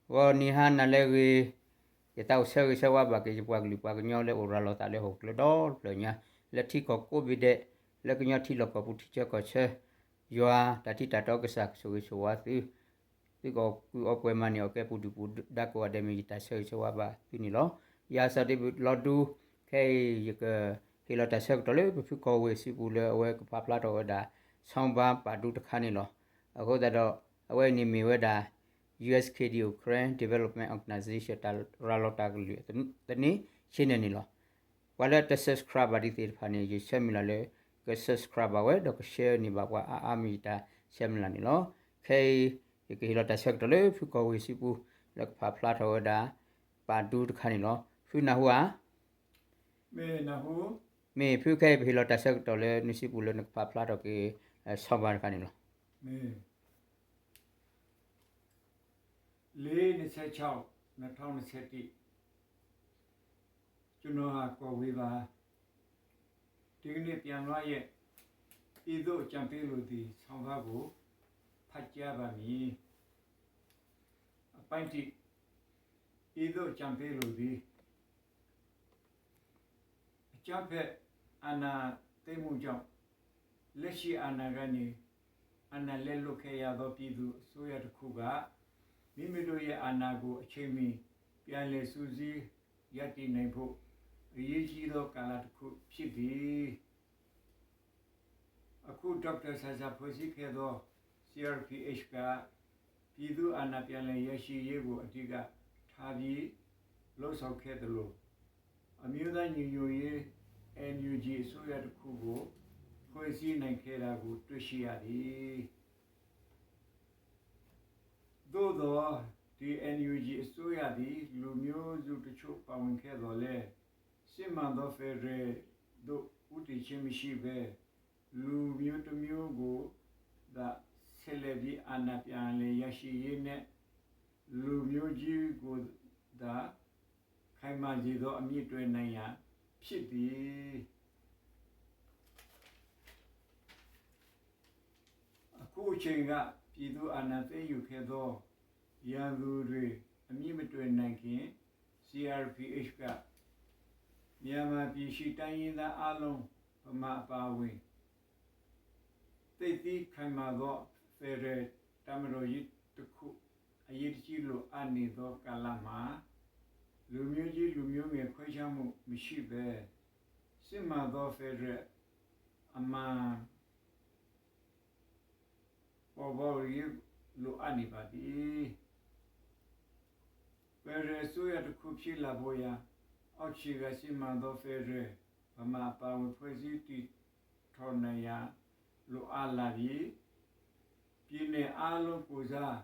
wo ni han na le ge tao se wa ba ke pa gli pa nyo le ora lo ta le ho le do le nya le thi ko ko bi de le ke nya thi lo ko pu thi che ko che yo ta thi ta to ke sak so wa ti ko ku o kwe ma ni o ke pu du pu da ko de mi ta se wa ba ti ni lo ya sa de lo du ke ye ke he lo ta se to le pu ko we si pu le we pa pla to da song ba pa du ta kha ni lo a ko da do we ni mi we da USKD Ukraine Development Organization ta ra lo ta lu te ni chin ni lo wa le ta subscribe ba di ti pha ni ye se mi la le ke subscribe ba we do ke share ni ba kwa a mi ta se mi la ni lo ke ke lo ta se to le fu ko we si pu le pa pla to da pa du ta kha ni lo fu na hu a me na hu me fu ke pe lo ta se to le ni si pu le pa pla to ke so ba kha ni lo me 426 2021ကျွန်တော်ဟာကော်ဝေးပါဒီကနေ့ပြန်လာရဲ့ဤသို့ကြံပေးလို့ဒီဆောင်းကားကိုဖတ်ကြားပါမည်အပိုင်းတိဤသို့ကြံပေးလို့ဒီအကြံဖက်အာနာသိမှုကြောင့်လက်ရှိအာနာကနေအာနာလက်လွတ်ခဲ့ရသောပြည်သူအစိုးရတစ်ခုကမိမိတို့ရဲ့အာဏာကိုအချိန်မီပြန်လည်စူးစီးရည်တည်နိုင်ဖို့အရေးကြီးသောကာလတစ်ခုဖြစ်သည်အခုဒေါက်တာဆာဆာဖွဲ့စည်းခဲ့သော CRPH ကပြည်သူအာဏာပြန်လည်ရရှိရေးကိုအဓိကထားပြီးလှုပ်ဆောင်ခဲ့သလိုအမျိုးသားညီညွတ်ရေး NUG အစိုးရတစ်ခုကိုဖွဲ့စည်းနိုင်ခဲ့တာကိုတွေ့ရှိရသည်သို့သောဒီ NUG အစိုးရသည်လူမျိုးစုတချို့ပါဝင်ခဲ့တော်လဲစစ်မှန်သောဖက်ဒရယ်တို့ဥတီချင်းမရှိပဲလူမျိုးတစ်မျိုးကိုဒါဆက်လက်ပြီးအာဏာပြန်လည်ရရှိရေးနဲ့လူမျိုးကြီးကိုဒါခိုင်မာစေသောအမြင့်တွဲနိုင်ရန်ဖြစ်သည်အခုအချိန်ကပြည်သူအာဏာသိမ်းယူခဲ့သောရန်သူတွေအမြင့်မတွယ်နိုင်ခင် CRPH ကမြန်မာပြည်ရှိတိုင်းရင်းသားအလုံးဗမာအပါအဝင်သိသိခိုင်မာသောဖက်ဒရယ်တမတော်ရေးတစ်ခုအရေးကြီးလို့အပ်နေသောကာလမှာလူမျိုးကြီးလူမျိုးငယ်ခွဲခြားမှုမရှိဘဲစစ်မှန်သောဖက်ဒရယ်အမှန်ပေါ်ပေါ်ရေးလို့အပ်နေပါသည်ဖက်ဒရယ်ဆိုရတစ်ခုဖြစ်လာဖို့ရာအောက်ခြေကစစ်မှန်သောဖက်ဒရယ်ဗမာပါဝင်ဖွဲ့စည်းတည်ထော်နိုင်ရာလိုအပ်လာပြီးပြည်내အားလုံးကိုစား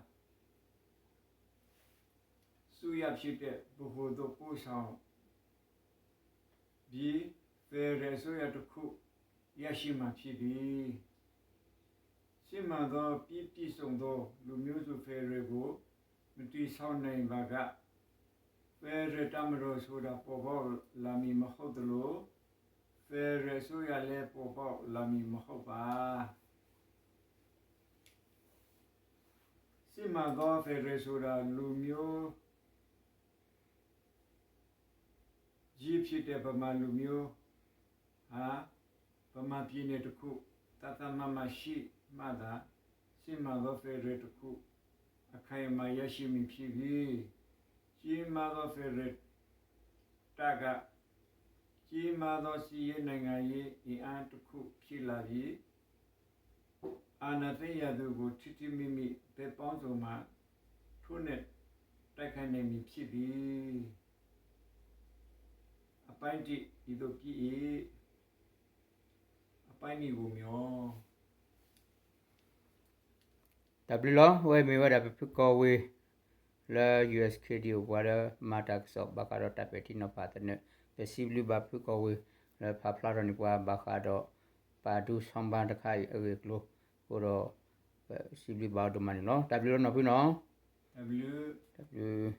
စုရဖြစ်တဲ့ဘုဟုသို့ပို့ဆောင်ပြီးဖက်ဒရယ်ဆိုရတစ်ခုရရှိမှဖြစ်သည်စစ်မှန်သောပြည့်စုံသောလူမျိုးစုဖက်ဒရယ်ကိုမတည်ဆောက်နိုင်ပါကဖက်ဒရယ်တမတော်ဆိုတာပေါ်ပေါက်လာမည်မဟုတ်သလိုဖက်ဒရယ်ဆိုရလည်းပေါ်ပေါက်လာမည်မဟုတ်ပါစစ်မှန်သောဖက်ဒရယ်ဆိုတာလူမျိုးကြီးဖြစ်တဲ့ဗမာလူမျိုးဟာဗမာပြည်နယ်တစ်ခုတသမမရှိမှသာစစ်မှန်သောဖက်ဒရယ်တစ်ခုအခိုင်အမာရရှိမည်ဖြစ်ပြီးကြီးမားသောဖက်ဒရယ်တပ်ကကြီးမားသောစီးရဲနိုင်ငံရေးအင်အားတစ်ခုဖြစ်လာပြီးအာဏာသိမ်းရသူကိုထိထိမိမိဘက်ပေါင်းစုံမှထိုးနှက်တိုက်ခိုက်နိုင်မည်ဖြစ်ပြီးအပိုင်းတိဒီတို့ပြည်အပိုင်းဒီကိုမျော W lo we mi wa da pu ko we la USKD wa da ma ta so ba ka ro ta pe ti no pa ta ne the sibli ba pu ko we la pa pla ro ni kwa ba ka do pa du som ba ta khai e klo ko ro sibli ba do ma ni no W no pu no W W